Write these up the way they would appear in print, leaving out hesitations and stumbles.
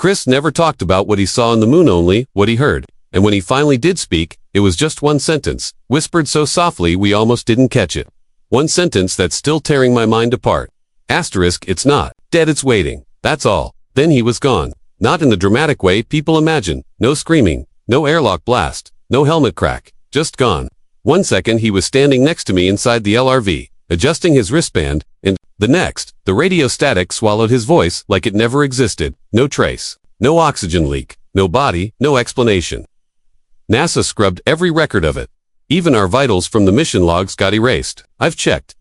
Chris never talked about what he saw on the moon, only what he heard. And when he finally did speak, it was just one sentence, whispered so softly we almost didn't catch it. One sentence that's still tearing my mind apart. Asterisk, it's not dead, it's waiting. That's all. Then he was gone. Not in the dramatic way people imagine. No screaming, no airlock blast, no helmet crack. Just gone. 1 second he was standing next to me inside the LRV, adjusting his wristband, and the next, the radio static swallowed his voice like it never existed. No trace. No oxygen leak. No body. No explanation. NASA scrubbed every record of it. Even our vitals from the mission logs got erased. I've checked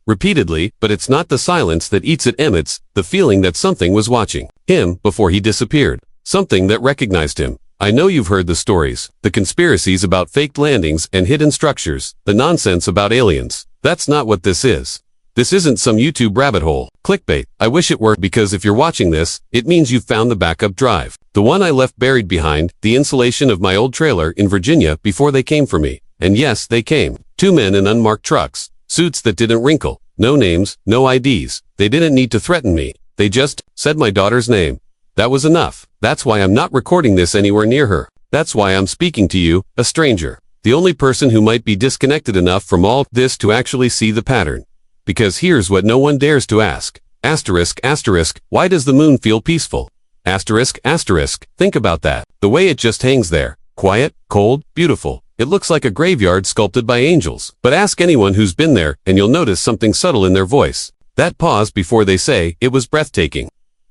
repeatedly, but it's not the silence that eats, it emits the feeling that something was watching him before he disappeared. Something that recognized him. I know you've heard the stories, the conspiracies about faked landings and hidden structures, the nonsense about aliens. That's not what this is. This isn't some YouTube rabbit hole. Clickbait. I wish it were, because if you're watching this, it means you've found the backup drive. The one I left buried behind the insulation of my old trailer in Virginia before they came for me. And yes, they came. 2 men in unmarked trucks. Suits that didn't wrinkle. No names, no IDs. They didn't need to threaten me. They just said my daughter's name. That was enough. That's why I'm not recording this anywhere near her. That's why I'm speaking to you, a stranger. The only person who might be disconnected enough from all this to actually see the pattern. Because here's what no one dares to ask. Asterisk, asterisk, why does the moon feel peaceful? Asterisk, asterisk, think about that. The way it just hangs there. Quiet, cold, beautiful. It looks like a graveyard sculpted by angels. But ask anyone who's been there, and you'll notice something subtle in their voice. That pause before they say, it was breathtaking.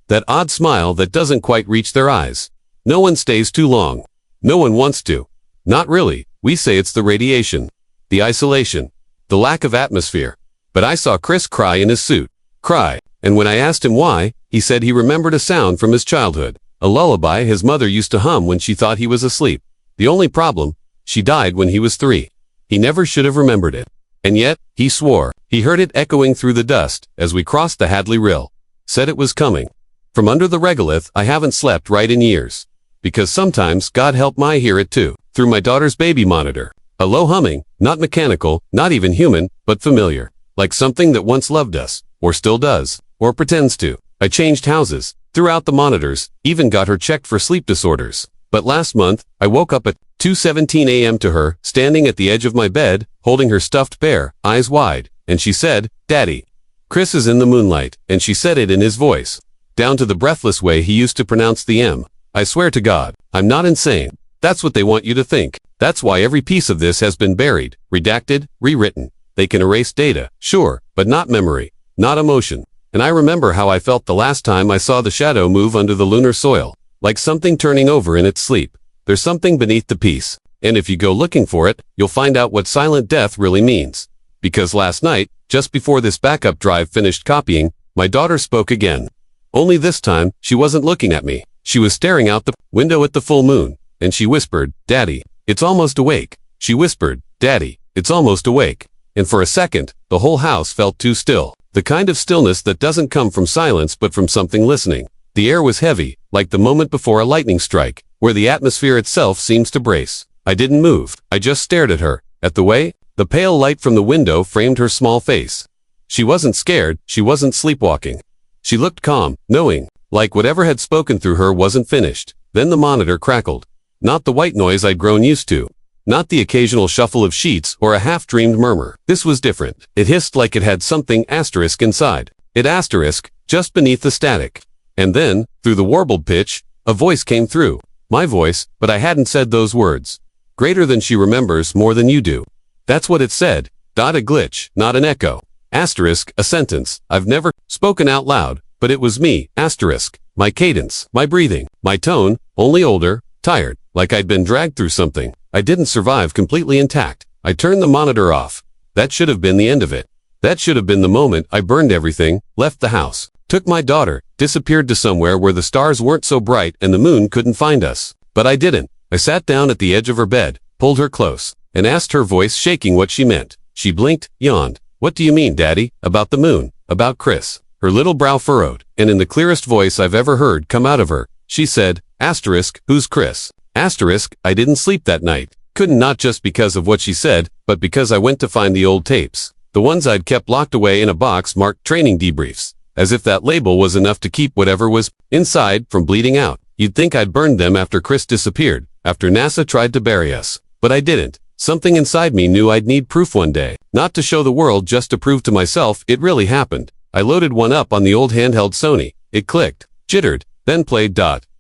That odd smile that doesn't quite reach their eyes. No one stays too long. No one wants to. Not really. We say it's the radiation. The isolation. The lack of atmosphere. But I saw Chris cry in his suit. Cry. And when I asked him why, he said he remembered a sound from his childhood. A lullaby his mother used to hum when she thought he was asleep. The only problem, she died when he was 3. He never should have remembered it. And yet, he swore, he heard it echoing through the dust as we crossed the Hadley Rill. Said it was coming. From under the regolith, I haven't slept right in years. Because sometimes, God help me, I hear it too, through my daughter's baby monitor. A low humming, not mechanical, not even human, but familiar. Like something that once loved us, or still does, or pretends to. I changed houses, threw out the monitors, even got her checked for sleep disorders. But last month, I woke up at 2:17 a.m. to her, standing at the edge of my bed, holding her stuffed bear, eyes wide, and she said, Daddy. Chris is in the moonlight, and she said it in his voice. Down to the breathless way he used to pronounce the M. I swear to God, I'm not insane. That's what they want you to think. That's why every piece of this has been buried, redacted, rewritten. They can erase data, sure, but not memory, not emotion. And I remember how I felt the last time I saw the shadow move under the lunar soil. Like something turning over in its sleep. There's something beneath the piece. And if you go looking for it, you'll find out what silent death really means. Because last night, just before this backup drive finished copying, my daughter spoke again. Only this time, she wasn't looking at me. She was staring out the window at the full moon. And she whispered, Daddy, it's almost awake. She whispered, Daddy, it's almost awake. And for a second, the whole house felt too still. The kind of stillness that doesn't come from silence but from something listening. The air was heavy, like the moment before a lightning strike, where the atmosphere itself seems to brace. I didn't move. I just stared at her. At the way, the pale light from the window framed her small face. She wasn't scared. She wasn't sleepwalking. She looked calm, knowing, like whatever had spoken through her wasn't finished. Then the monitor crackled. Not the white noise I'd grown used to. Not the occasional shuffle of sheets or a half-dreamed murmur. This was different. It hissed like it had something asterisk inside. It asterisk, just beneath the static. And then, through the warbled pitch, a voice came through. My voice, but I hadn't said those words. Greater than she remembers, more than you do. That's what it said. Not a glitch, not an echo. Asterisk, a sentence. I've never spoken out loud, but it was me, asterisk. My cadence, my breathing, my tone, only older, tired, like I'd been dragged through something. I didn't survive completely intact. I turned the monitor off. That should have been the end of it. That should have been the moment I burned everything, left the house, took my daughter, disappeared to somewhere where the stars weren't so bright and the moon couldn't find us. But I didn't. I sat down at the edge of her bed, pulled her close, and asked her, voice shaking, what she meant. She blinked, yawned. What do you mean, Daddy? About the moon? About Chris? Her little brow furrowed, and in the clearest voice I've ever heard come out of her, she said, asterisk, who's Chris? Asterisk, I didn't sleep that night. Couldn't, not just because of what she said, but because I went to find the old tapes. The ones I'd kept locked away in a box marked training debriefs. as if that label was enough to keep whatever was inside from bleeding out. You'd think I'd burned them after Chris disappeared, after NASA tried to bury us. But I didn't. Something inside me knew I'd need proof one day. Not to show the world, just to prove to myself it really happened. I loaded one up on the old handheld Sony. It clicked, jittered, then played.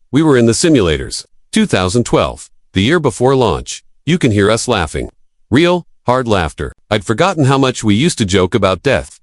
We were in the simulators. 2012. The year before launch. You can hear us laughing. Real, hard laughter. I'd forgotten how much we used to joke about death.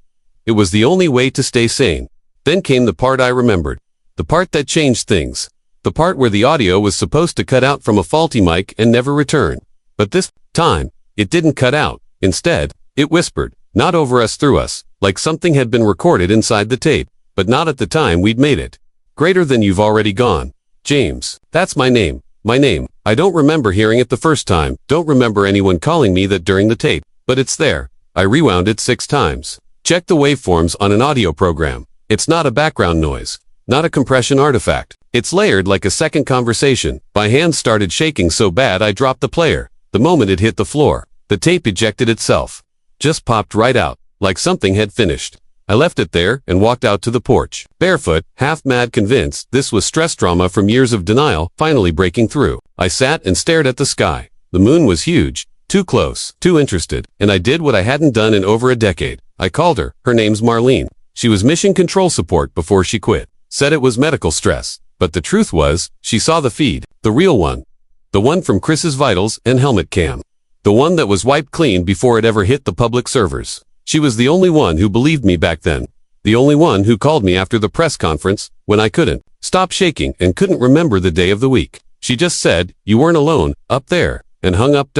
It was the only way to stay sane. Then came the part I remembered. The part that changed things. The part where the audio was supposed to cut out from a faulty mic and never return. But this time, it didn't cut out. Instead, it whispered, not over us, through us, like something had been recorded inside the tape, but not at the time we'd made it. Greater than you've already gone. James. That's my name. My name. I don't remember hearing it the first time, don't remember anyone calling me that during the tape, but it's there. I rewound it 6 times. Check the waveforms on an audio program. It's not a background noise, not a compression artifact. It's layered like a second conversation. My hands started shaking so bad I dropped the player. The moment it hit the floor, the tape ejected itself. Just popped right out, like something had finished. I left it there and walked out to the porch, barefoot, half mad, convinced this was stress trauma from years of denial finally breaking through. I sat and stared at the sky. The moon was huge, too close, too interested, and I did what I hadn't done in over a decade. I called her. Her name's Marlene. She was mission control support before she quit. Said it was medical stress, but the truth was, she saw the feed, the real one. The one from Chris's vitals and helmet cam. The one that was wiped clean before it ever hit the public servers. She was the only one who believed me back then. The only one who called me after the press conference, when I couldn't stop shaking and couldn't remember the day of the week. She just said, you weren't alone, up there, and hung up.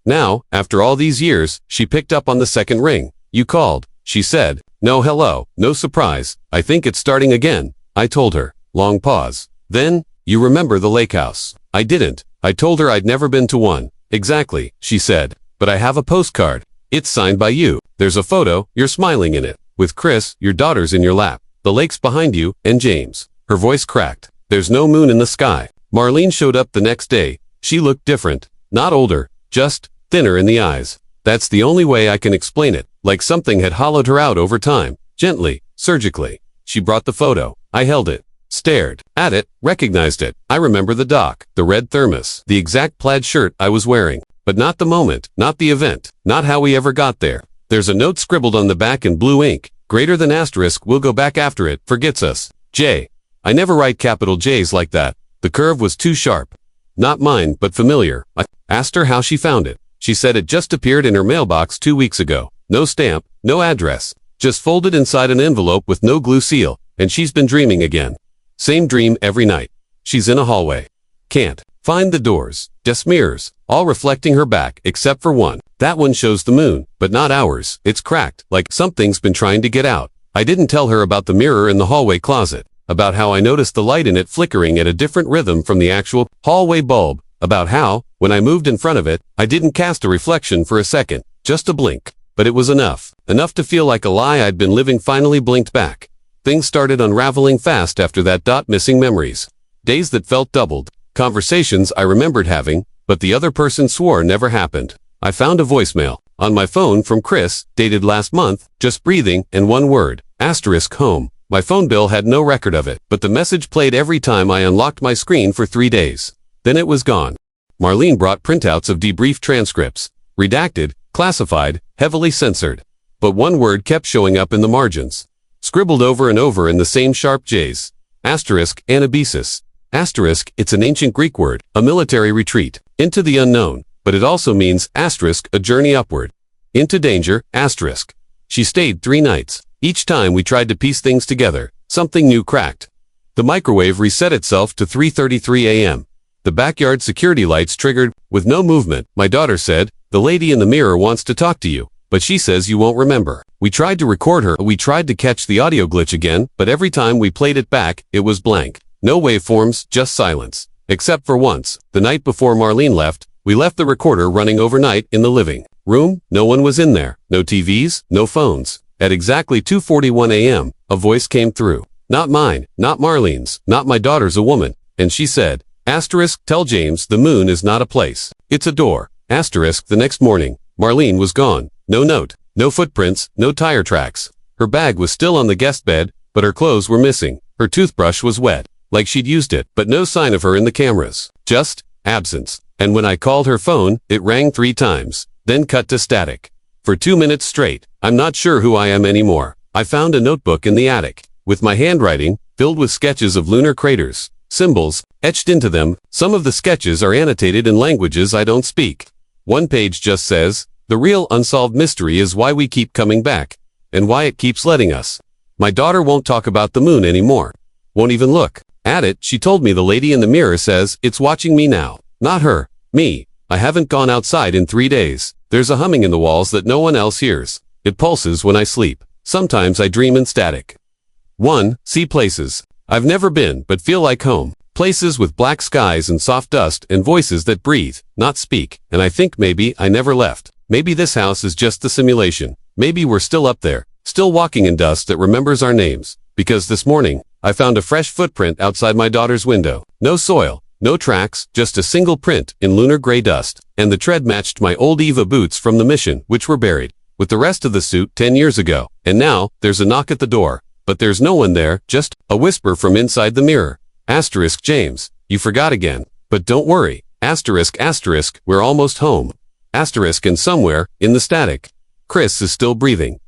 Now, after all these years, she picked up on the second ring. You called, she said. No hello, no surprise. I think it's starting again, I told her. Long pause. Then, you remember the lake house. I didn't. I told her I'd never been to one. Exactly, she said. But I have a postcard. It's signed by you. There's a photo, you're smiling in it. With Chris, your daughter's in your lap. The lake's behind you, and James. Her voice cracked. There's no moon in the sky. Marlene showed up the next day. She looked different. Not older, just thinner in the eyes. That's the only way I can explain it. Like something had hollowed her out over time. Gently, surgically. She brought the photo. I held it. Stared at it, recognized it. I remember the dock, the red thermos, the exact plaid shirt I was wearing. But not the moment, not the event, not how we ever got there. There's a note scribbled on the back in blue ink. Greater than asterisk, we'll go back after it, forgets us. J. I never write capital J's like that. The curve was too sharp. Not mine, but familiar. I asked her how she found it. She said it just appeared in her mailbox 2 weeks ago. No stamp, no address. Just folded inside an envelope with no glue seal. And she's been dreaming again. Same dream every night. She's in a hallway. Can't find the doors. Just mirrors, all reflecting her back, except for one. That one shows the moon, but not ours. It's cracked, like something's been trying to get out. I didn't tell her about the mirror in the hallway closet, about how I noticed the light in it flickering at a different rhythm from the actual hallway bulb, about how, when I moved in front of it, I didn't cast a reflection for a second, just a blink. But it was enough to feel like a lie I'd been living finally blinked back. Things started unraveling fast after that. Missing memories. Days that felt doubled. Conversations I remembered having, but the other person swore never happened. I found a voicemail on my phone from Chris, dated last month, just breathing, and one word, *home. My phone bill had no record of it, but the message played every time I unlocked my screen for 3 days. Then it was gone. Marlene brought printouts of debrief transcripts, redacted, classified, heavily censored. But one word kept showing up in the margins, scribbled over and over in the same sharp J's. *anabasis. It's an ancient Greek word, a military retreat, into the unknown, but it also means a journey upward, into danger, She stayed 3 nights. Each time we tried to piece things together, something new cracked. The microwave reset itself to 3:33 a.m. The backyard security lights triggered, with no movement. My daughter said, the lady in the mirror wants to talk to you, but she says you won't remember. We tried to record her, we tried to catch the audio glitch again, but every time we played it back, it was blank. No waveforms, just silence. Except for once, the night before Marlene left, we left the recorder running overnight in the living room. No one was in there. No TVs, no phones. At exactly 2:41 a.m., a voice came through. Not mine, not Marlene's, not my daughter's, a woman. And she said, tell James the moon is not a place. It's a door. The next morning, Marlene was gone. No note, no footprints, no tire tracks. Her bag was still on the guest bed, but her clothes were missing. Her toothbrush was wet, like she'd used it, but no sign of her in the cameras. Just absence. And when I called her phone, it rang 3 times, then cut to static. For 2 minutes straight, I'm not sure who I am anymore. I found a notebook in the attic, with my handwriting, filled with sketches of lunar craters, symbols, etched into them. Some of the sketches are annotated in languages I don't speak. One page just says, "The real unsolved mystery is why we keep coming back, and why it keeps letting us." My daughter won't talk about the moon anymore. Won't even look at it. She told me the lady in the mirror says it's watching me now. Not her, me. I haven't gone outside in 3 days. There's a humming in the walls that no one else hears. It pulses when I sleep. Sometimes I dream in static. 1. See places I've never been but feel like home. Places with black skies and soft dust and voices that breathe, not speak. And I think maybe I never left. Maybe this house is just the simulation. Maybe we're still up there, still walking in dust that remembers our names. Because this morning, I found a fresh footprint outside my daughter's window. No soil, no tracks, just a single print in lunar gray dust. And the tread matched my old Eva boots from the mission, which were buried with the rest of the suit 10 years ago. And now, there's a knock at the door. But there's no one there, just a whisper from inside the mirror. Asterisk James, you forgot again. But don't worry. Asterisk asterisk, we're almost home. Asterisk and somewhere, in the static, Chris is still breathing.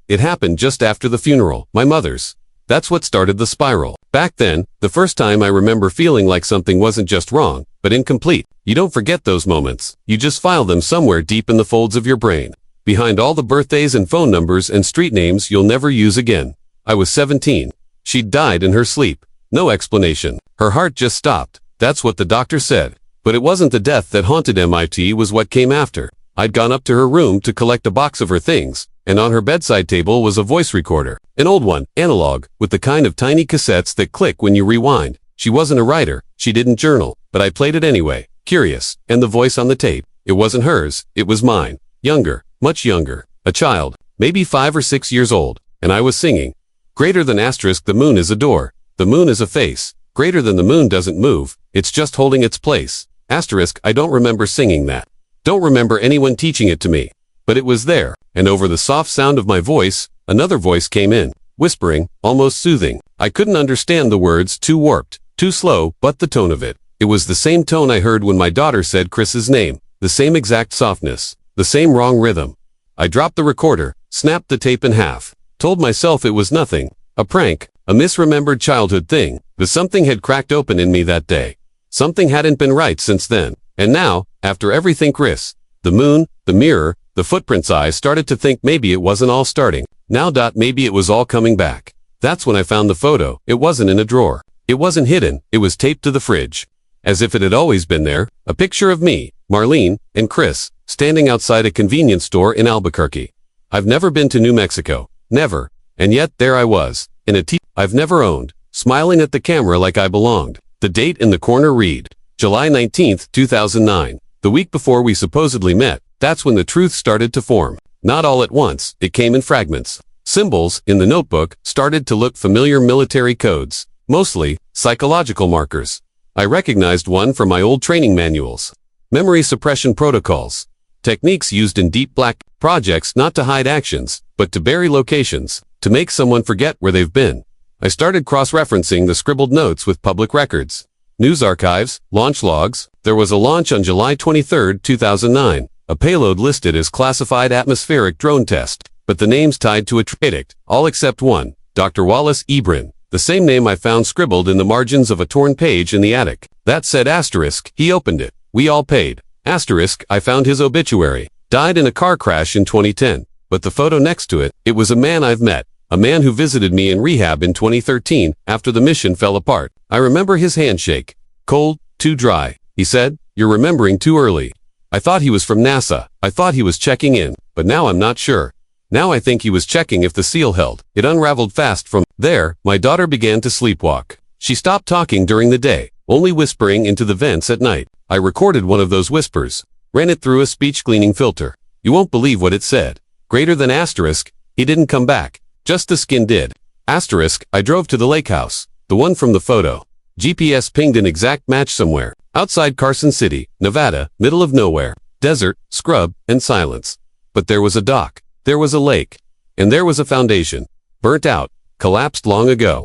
It happened just after the funeral, my mother's. That's what started the spiral. Back then, the first time I remember feeling like something wasn't just wrong, but incomplete. You don't forget those moments. You just file them somewhere deep in the folds of your brain. Behind all the birthdays and phone numbers and street names you'll never use again. I was 17. She'd died in her sleep. No explanation. Her heart just stopped. That's what the doctor said. But it wasn't the death that haunted MIT, was what came after. I'd gone up to her room to collect a box of her things, and on her bedside table was a voice recorder. An old one, analog, with the kind of tiny cassettes that click when you rewind. She wasn't a writer, she didn't journal, but I played it anyway, curious. And the voice on the tape, it wasn't hers, it was mine. Younger, much younger. A child, maybe 5 or 6 years old, and I was singing. Greater than asterisk, the moon is a door. The moon is a face. Greater than the moon doesn't move, it's just holding its place. Asterisk, I don't remember singing that. Don't remember anyone teaching it to me. But it was there, and over the soft sound of my voice, another voice came in, whispering, almost soothing. I couldn't understand the words, too warped, too slow, but the tone of it. It was the same tone I heard when my daughter said Chris's name, the same exact softness, the same wrong rhythm. I dropped the recorder, snapped the tape in half, told myself it was nothing, a prank, a misremembered childhood thing, but something had cracked open in me that day. Something hadn't been right since then. And now, after everything Chris, the moon, the mirror, the footprints, I started to think maybe it wasn't all starting. Now. Maybe it was all coming back. That's when I found the photo. It wasn't in a drawer. It wasn't hidden. It was taped to the fridge. As if it had always been there. A picture of me, Marlene, and Chris, standing outside a convenience store in Albuquerque. I've never been to New Mexico. Never. And yet there I was, in a T I've never owned, smiling at the camera like I belonged. The date in the corner read, July 19th, 2009. The week before we supposedly met. That's when the truth started to form. Not all at once, it came in fragments. Symbols, in the notebook, started to look familiar. Military codes. Mostly, psychological markers. I recognized one from my old training manuals. Memory suppression protocols. Techniques used in deep black projects not to hide actions, but to bury locations, to make someone forget where they've been. I started cross-referencing the scribbled notes with public records. News archives, launch logs. There was a launch on July 23, 2009. A payload listed as classified atmospheric drone test, but the names tied to a addict, all except one, Dr. Wallace Ebrin, the same name I found scribbled in the margins of a torn page in the attic. That said asterisk, he opened it. We all paid. Asterisk, I found his obituary. Died in a car crash in 2010. But the photo next to it, it was a man I've met. A man who visited me in rehab in 2013, after the mission fell apart. I remember his handshake. Cold, too dry. He said, "You're remembering too early." I thought he was from NASA. I thought he was checking in, but now I'm not sure. Now I think he was checking if the seal held. It unraveled fast from there. My daughter began to sleepwalk. She stopped talking during the day, only whispering into the vents at night. I recorded one of those whispers, ran it through a speech cleaning filter. You won't believe what it said. Greater than asterisk, he didn't come back. Just the skin did. Asterisk, I drove to the lake house, the one from the photo. GPS pinged an exact match somewhere. Outside Carson City, Nevada, middle of nowhere. Desert, scrub, and silence. But there was a dock. There was a lake. And there was a foundation. Burnt out. collapsed long ago.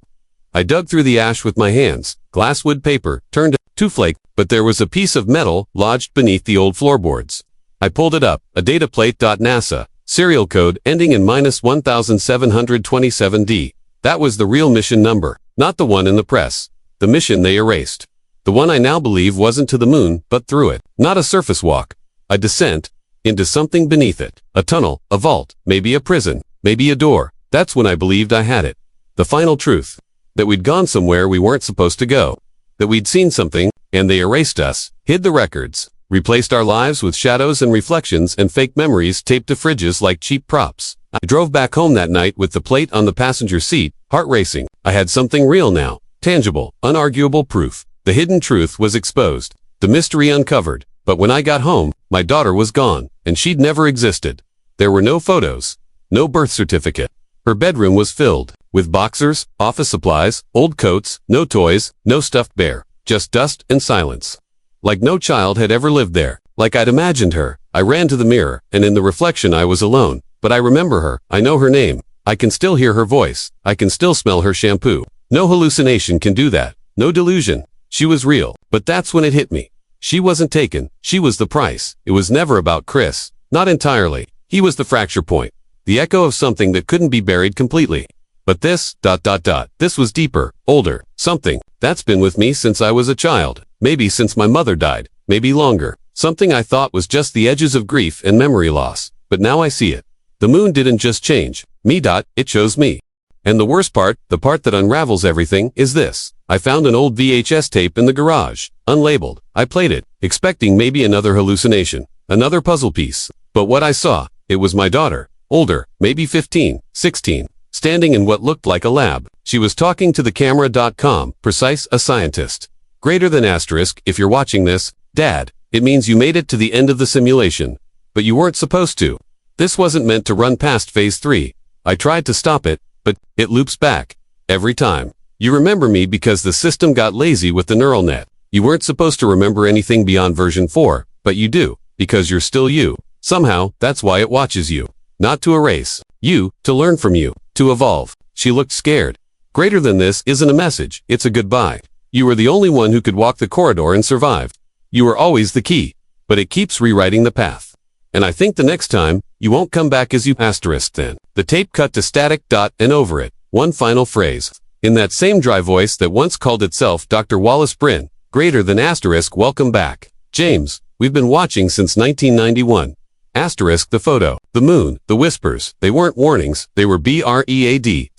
I dug through the ash with my hands. Glasswood paper, turned to flake, but there was a piece of metal lodged beneath the old floorboards. I pulled it up, a data plate. NASA, serial code ending in -1727D. That was the real mission number, not the one in the press. The mission they erased. The one I now believe wasn't to the moon, but through it. Not a surface walk. A descent into something beneath it. A tunnel, a vault, maybe a prison, maybe a door. That's when I believed I had it. The final truth. That we'd gone somewhere we weren't supposed to go. That we'd seen something, and they erased us, hid the records, replaced our lives with shadows and reflections and fake memories taped to fridges like cheap props. I drove back home that night with the plate on the passenger seat, heart racing. I had something real now, tangible, unarguable proof. The hidden truth was exposed, the mystery uncovered. But when I got home, my daughter was gone, and she'd never existed. There were no photos, no birth certificate. Her bedroom was filled with boxers, office supplies, old coats, no toys, no stuffed bear, just dust and silence. Like no child had ever lived there, like I'd imagined her. I ran to the mirror, and in the reflection I was alone. But I remember her, I know her name. I can still hear her voice, I can still smell her shampoo. No hallucination can do that, no delusion. She was real, but that's when it hit me. She wasn't taken, she was the price. It was never about Chris, not entirely. He was the fracture point, the echo of something that couldn't be buried completely. But this, this was deeper, older, something that's been with me since I was a child, maybe since my mother died, maybe longer. Something I thought was just the edges of grief and memory loss, but now I see it. The moon didn't just change me, it chose me. And the worst part, the part that unravels everything, is this. I found an old VHS tape in the garage, unlabeled. I played it, expecting maybe another hallucination, another puzzle piece. But what I saw, it was my daughter, older, maybe 15, 16, standing in what looked like a lab. She was talking to the camera.com, precise, a scientist. Greater than asterisk, if you're watching this, Dad, it means you made it to the end of the simulation. But you weren't supposed to. This wasn't meant to run past phase 3. I tried to stop it, but it loops back. Every time. You remember me because the system got lazy with the neural net. You weren't supposed to remember anything beyond version 4, but you do, because you're still you. Somehow, that's why it watches you. Not to erase. You, to learn from you, to evolve. She looked scared. Greater than this isn't a message, it's a goodbye. You were the only one who could walk the corridor and survive. You were always the key, but it keeps rewriting the path. And I think the next time, you won't come back as you asterisk then. The tape cut to static. And over it, one final phrase. In that same dry voice that once called itself Dr. Wallace Bryn, greater than asterisk, welcome back. James, we've been watching since 1991. Asterisk, the photo, the moon, the whispers, they weren't warnings, they were BREADCRUMBS.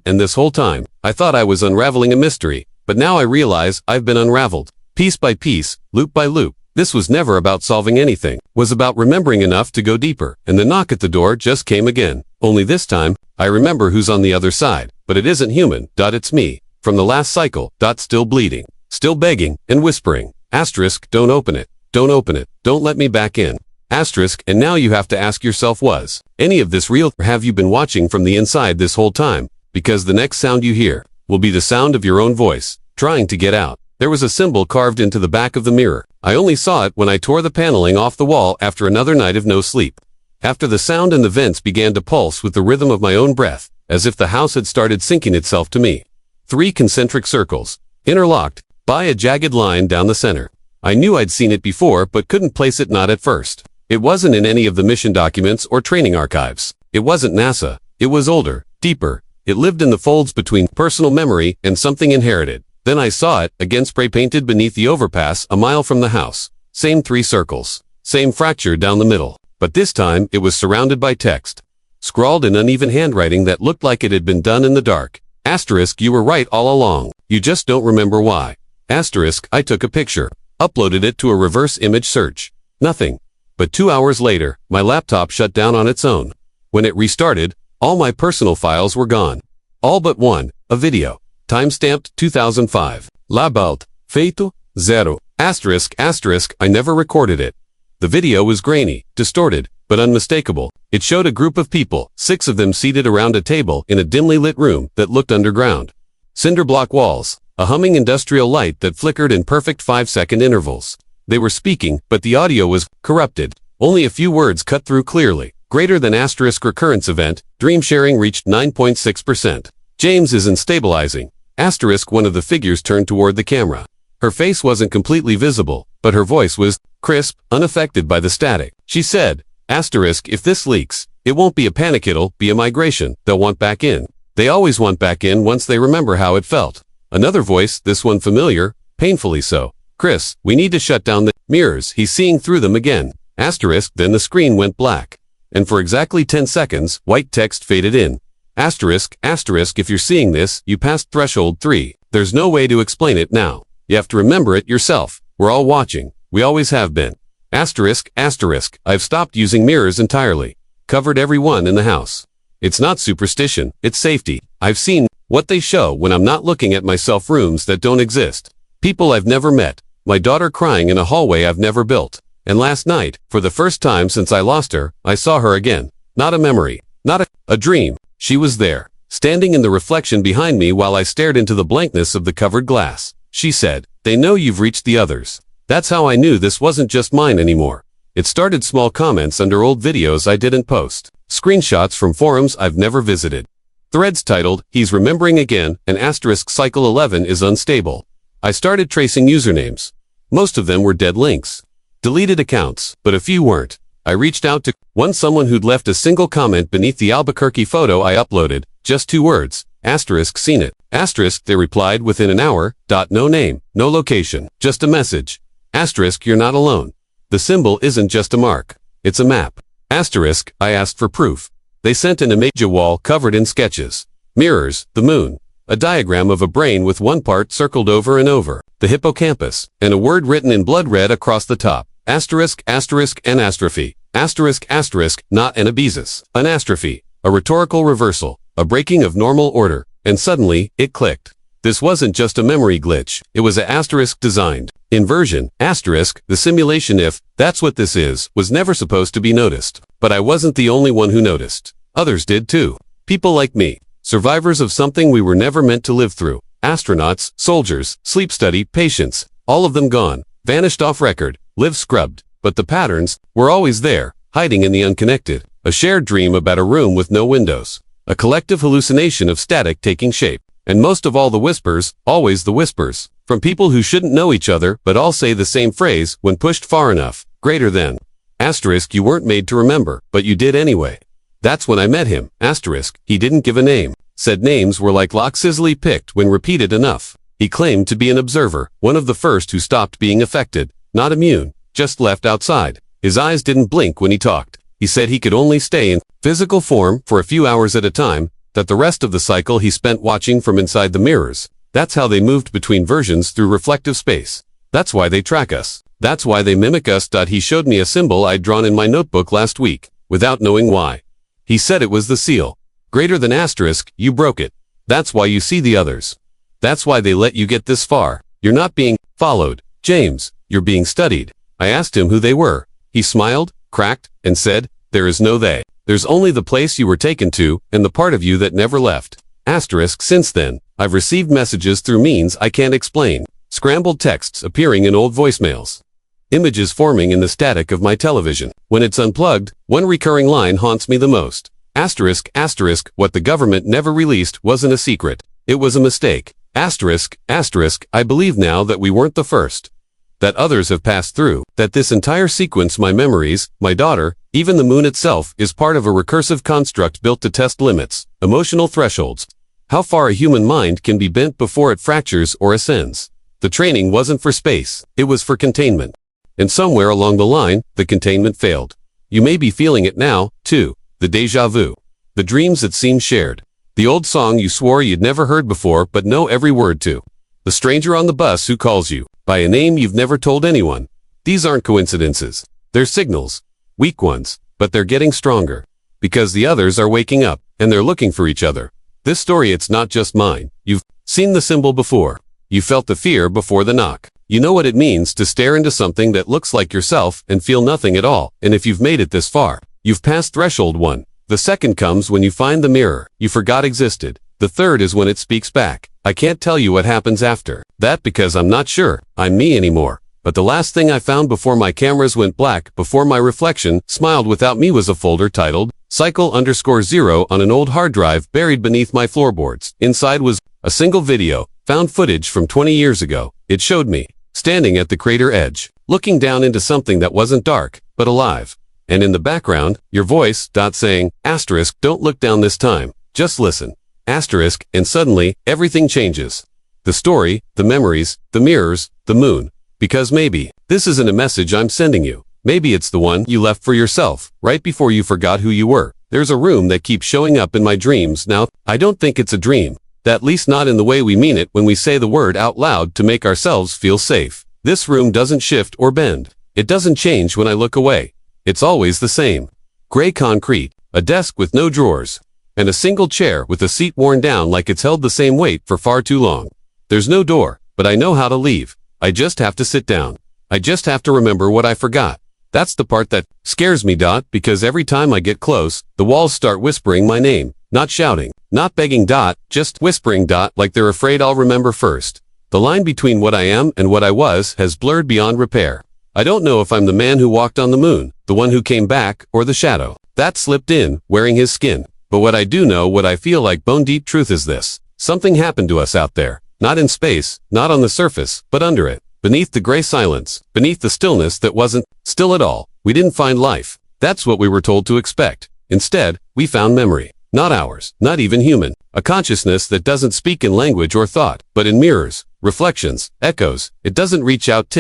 And this whole time, I thought I was unraveling a mystery, but now I realize I've been unraveled. Piece by piece, loop by loop. This was never about solving anything, was about remembering enough to go deeper, and the knock at the door just came again. Only this time, I remember who's on the other side, but it isn't human. It's me, from the last cycle. Still bleeding, still begging, and whispering. Asterisk, don't open it, don't open it, don't let me back in. Asterisk, and now you have to ask yourself, was any of this real, or have you been watching from the inside this whole time? Because the next sound you hear will be the sound of your own voice, trying to get out. There was a symbol carved into the back of the mirror. I only saw it when I tore the paneling off the wall after another night of no sleep. After the sound and the vents began to pulse with the rhythm of my own breath, as if the house had started syncing itself to me. 3 concentric circles, interlocked by a jagged line down the center. I knew I'd seen it before but couldn't place it, not at first. It wasn't in any of the mission documents or training archives. It wasn't NASA. It was older, deeper. It lived in the folds between personal memory and something inherited. Then I saw it, again spray-painted beneath the overpass a mile from the house. Same 3 circles. Same fracture down the middle. But this time, it was surrounded by text. Scrawled in uneven handwriting that looked like it had been done in the dark. Asterisk, you were right all along. You just don't remember why. Asterisk, I took a picture. Uploaded it to a reverse image search. Nothing. But 2 hours later, my laptop shut down on its own. When it restarted, all my personal files were gone. All but one, a video. Timestamped 2005. Labalt. Feito. Zero. Asterisk, asterisk, I never recorded it. The video was grainy, distorted, but unmistakable. It showed a group of people, 6 of them seated around a table in a dimly lit room that looked underground. Cinder block walls, a humming industrial light that flickered in perfect 5-second intervals. They were speaking, but the audio was corrupted. Only a few words cut through clearly. Greater than asterisk recurrence event, dream sharing reached 9.6%. James isn't stabilizing. Asterisk one of the figures turned toward the camera. Her face wasn't completely visible, but her voice was crisp, unaffected by the static. She said, asterisk if this leaks, it won't be a panic, it'll be a migration. They'll want back in. They always want back in once they remember how it felt. Another voice, this one familiar, painfully so. Chris, we need to shut down the mirrors. He's seeing through them again. Asterisk then the screen went black. And for exactly 10 seconds, white text faded in. Asterisk if you're seeing this, you passed threshold 3. There's no way to explain it now. You have to remember it yourself. We're all watching. We always have been. Asterisk, I've stopped using mirrors entirely. Covered every one in the house. It's not superstition, it's safety. I've seen what they show when I'm not looking at myself, rooms that don't exist. People I've never met. My daughter crying in a hallway I've never built. And last night, for the first time since I lost her, I saw her again. Not a memory. Not a dream. She was there, standing in the reflection behind me while I stared into the blankness of the covered glass. She said, they know you've reached the others. That's how I knew this wasn't just mine anymore. It started small comments under old videos I didn't post. Screenshots from forums I've never visited. Threads titled, he's remembering again, and asterisk cycle 11 is unstable. I started tracing usernames. Most of them were dead links. Deleted accounts, but a few weren't. I reached out to someone who'd left a single comment beneath the Albuquerque photo I uploaded, just 2 words, asterisk seen it. Asterisk they replied within an hour, no name, no location, just a message. Asterisk you're not alone. The symbol isn't just a mark, it's a map. Asterisk I asked for proof. They sent an image, a wall covered in sketches. Mirrors, the moon. A diagram of a brain with one part circled over and over, the hippocampus, and a word written in blood red across the top. Asterisk anastrophe. Asterisk, not anabasis. Anastrophe. A rhetorical reversal. A breaking of normal order. And suddenly, it clicked. This wasn't just a memory glitch. It was a asterisk designed. Inversion. Asterisk, the simulation if that's what this is, was never supposed to be noticed. But I wasn't the only one who noticed. Others did too. People like me. Survivors of something we were never meant to live through. Astronauts, soldiers, sleep study, patients. All of them gone. Vanished off record. Live scrubbed. But the patterns were always there, hiding in the unconnected. A shared dream about a room with no windows. A collective hallucination of static taking shape. And most of all the whispers, always the whispers. From people who shouldn't know each other but all say the same phrase when pushed far enough. Greater than. Asterisk you weren't made to remember, but you did anyway. That's when I met him. Asterisk, he didn't give a name. Said names were like locks easily picked when repeated enough. He claimed to be an observer, one of the first who stopped being affected. Not immune, just left outside. His eyes didn't blink when he talked. He said he could only stay in physical form for a few hours at a time, that the rest of the cycle he spent watching from inside the mirrors. That's how they moved between versions through reflective space. That's why they track us. That's why they mimic us. He showed me a symbol I'd drawn in my notebook last week, without knowing why. He said it was the seal. Greater than asterisk, you broke it. That's why you see the others. That's why they let you get this far. You're not being followed, James. You're being studied. I asked him who they were. He smiled, cracked, and said, there is no they. There's only the place you were taken to, and the part of you that never left. Asterisk since then, I've received messages through means I can't explain. Scrambled texts appearing in old voicemails. Images forming in the static of my television. When it's unplugged, one recurring line haunts me the most. Asterisk, what the government never released wasn't a secret. It was a mistake. Asterisk, I believe now that we weren't the first. That others have passed through. That this entire sequence, my memories, my daughter, even the moon itself, is part of a recursive construct built to test limits, emotional thresholds. How far a human mind can be bent before it fractures or ascends. The training wasn't for space. It was for containment. And somewhere along the line, the containment failed. You may be feeling it now, too. The déjà vu. The dreams that seem shared. The old song you swore you'd never heard before but know every word to. The stranger on the bus who calls you by a name you've never told anyone. These aren't coincidences. They're signals. Weak ones. But they're getting stronger. Because the others are waking up, and they're looking for each other. This story, it's not just mine. You've seen the symbol before. You felt the fear before the knock. You know what it means to stare into something that looks like yourself and feel nothing at all. And if you've made it this far, you've passed threshold 1. The second comes when you find the mirror you forgot existed. The third is when it speaks back. I can't tell you what happens after that because I'm not sure I'm me anymore. But the last thing I found before my cameras went black, before my reflection smiled without me, was a folder titled Cycle_0 on an old hard drive buried beneath my floorboards. Inside was a single video, found footage from 20 years ago. It showed me standing at the crater edge, looking down into something that wasn't dark, but alive. And in the background, your voice, saying, asterisk, don't look down this time, just listen, asterisk, and suddenly, everything changes. The story, the memories, the mirrors, the moon. Because maybe, this isn't a message I'm sending you. Maybe it's the one you left for yourself, right before you forgot who you were. There's a room that keeps showing up in my dreams now. I don't think it's a dream. At least not in the way we mean it when we say the word out loud to make ourselves feel safe. This room doesn't shift or bend. It doesn't change when I look away. It's always the same. Gray concrete, a desk with no drawers, and a single chair with a seat worn down like it's held the same weight for far too long. There's no door, but I know how to leave. I just have to sit down. I just have to remember what I forgot. That's the part that scares me, because every time I get close, the walls start whispering my name. Not shouting, not begging, just whispering, like they're afraid I'll remember first. The line between what I am and what I was has blurred beyond repair. I don't know if I'm the man who walked on the moon, the one who came back, or the shadow that slipped in, wearing his skin. But what I do know, what I feel like bone-deep truth is this. Something happened to us out there. Not in space, not on the surface, but under it. Beneath the gray silence, beneath the stillness that wasn't still at all. We didn't find life. That's what we were told to expect. Instead, we found memory. Not ours, not even human. A consciousness that doesn't speak in language or thought, but in mirrors, reflections, echoes. It doesn't reach out,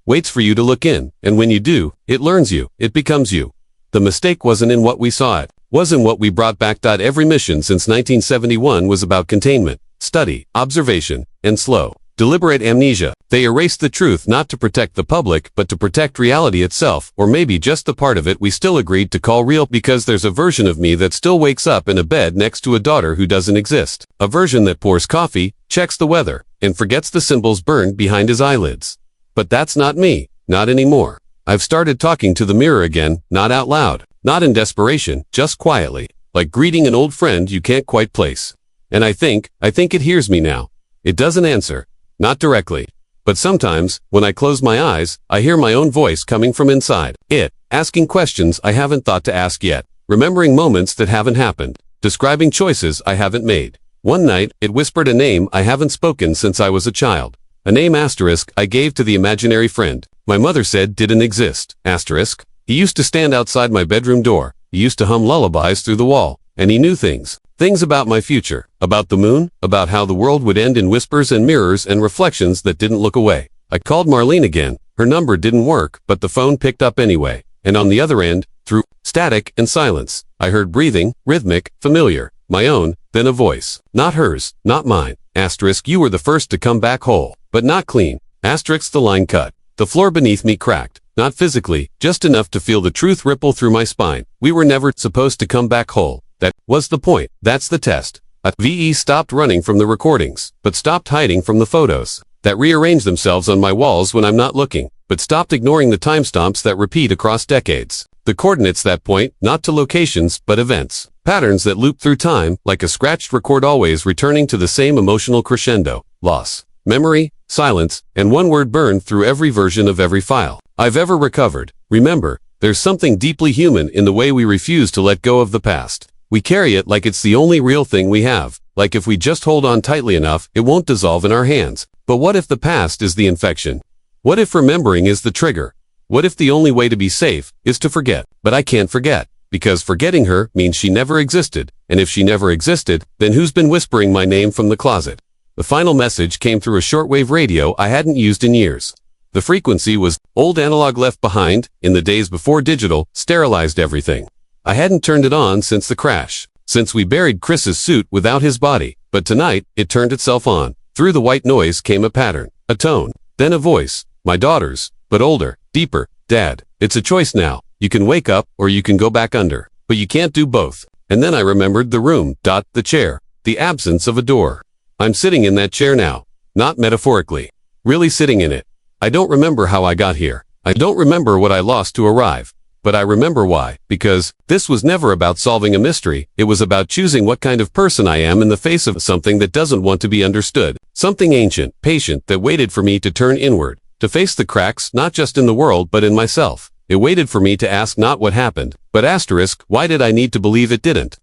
waits for you to look in, and when you do, it learns you, it becomes you. The mistake wasn't in what we saw, it wasn't what we brought back. Every mission since 1971 was about containment, study, observation, and slow, deliberate amnesia. They erased the truth not to protect the public, but to protect reality itself, or maybe just the part of it we still agreed to call real, because there's a version of me that still wakes up in a bed next to a daughter who doesn't exist. A version that pours coffee, checks the weather, and forgets the symbols burned behind his eyelids. But that's not me, not anymore. I've started talking to the mirror again, not out loud, not in desperation, just quietly, like greeting an old friend you can't quite place. And I think it hears me now. It doesn't answer, not directly. But sometimes, when I close my eyes, I hear my own voice coming from inside it, asking questions I haven't thought to ask yet, remembering moments that haven't happened, describing choices I haven't made. One night, it whispered a name I haven't spoken since I was a child. A name asterisk I gave to the imaginary friend my mother said didn't exist. Asterisk. He used to stand outside my bedroom door. He used to hum lullabies through the wall. And he knew things. Things about my future, about the moon, about how the world would end in whispers and mirrors and reflections that didn't look away. I called Marlene again. Her number didn't work, but the phone picked up anyway. And on the other end, through static and silence, I heard breathing, rhythmic, familiar, my own, then a voice. Not hers, not mine. Asterisk, you were the first to come back whole, but not clean. Asterisk, the line cut. The floor beneath me cracked. Not physically, just enough to feel the truth ripple through my spine. We were never supposed to come back whole. That was the point. That's the test. VE stopped running from the recordings, but stopped hiding from the photos that rearrange themselves on my walls when I'm not looking, but stopped ignoring the timestamps that repeat across decades. The coordinates that point, not to locations, but events. Patterns that loop through time, like a scratched record, always returning to the same emotional crescendo. Loss, memory, silence, and one word burned through every version of every file I've ever recovered. Remember, there's something deeply human in the way we refuse to let go of the past. We carry it like it's the only real thing we have, like if we just hold on tightly enough, it won't dissolve in our hands. But what if the past is the infection? What if remembering is the trigger? What if the only way to be safe is to forget? But I can't forget, because forgetting her means she never existed, and if she never existed, then who's been whispering my name from the closet? The final message came through a shortwave radio I hadn't used in years. The frequency was old analog left behind, in the days before digital sterilized everything. I hadn't turned it on since the crash, since we buried Chris's suit without his body, but tonight, it turned itself on. Through the white noise came a pattern, a tone, then a voice, my daughter's, but older, deeper. Dad, it's a choice now. You can wake up, or you can go back under, but you can't do both. And then I remembered the room, the chair, the absence of a door. I'm sitting in that chair now, not metaphorically, really sitting in it. I don't remember how I got here. I don't remember what I lost to arrive. But I remember why, because this was never about solving a mystery. It was about choosing what kind of person I am in the face of something that doesn't want to be understood. Something ancient, patient, that waited for me to turn inward, To face the cracks, not just in the world but in myself. It waited for me to ask not what happened, but asterisk, why did I need to believe it didn't?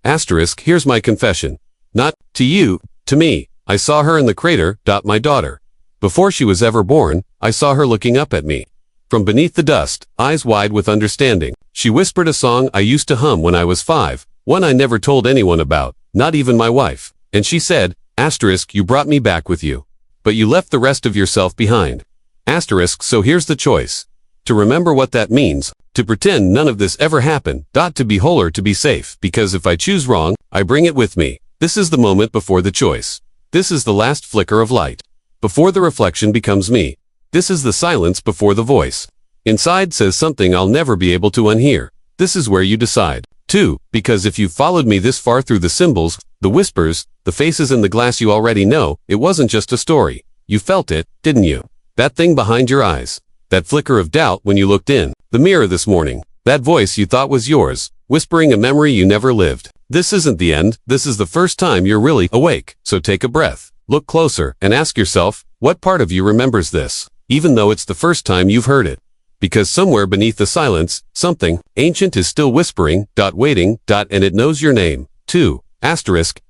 Asterisk, here's my confession. Not to you, to me. I saw her in the crater, my daughter. Before she was ever born, I saw her looking up at me. From beneath the dust, eyes wide with understanding. She whispered a song I used to hum when I was 5, one I never told anyone about, not even my wife. And she said, asterisk, you brought me back with you. But you left the rest of yourself behind. Asterisk, so here's the choice. To remember what that means, to pretend none of this ever happened, to be whole or to be safe, because if I choose wrong, I bring it with me. This is the moment before the choice. This is the last flicker of light. Before the reflection becomes me. This is the silence before the voice. Inside says something I'll never be able to unhear. This is where you decide. 2. Because if you've followed me this far through the symbols, the whispers, the faces in the glass, you already know, it wasn't just a story. You felt it, didn't you? That thing behind your eyes. That flicker of doubt when you looked in the mirror this morning. That voice you thought was yours, whispering a memory you never lived. This isn't the end, this is the first time you're really awake. So take a breath, look closer, and ask yourself, what part of you remembers this, even though it's the first time you've heard it? Because somewhere beneath the silence, something ancient is still whispering, waiting, and it knows your name. 2. Asterisk,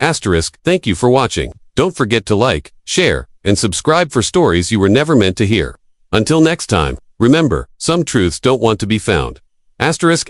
thank you for watching. Don't forget to like, share, and subscribe for stories you were never meant to hear. Until next time, remember, some truths don't want to be found. Asterisk.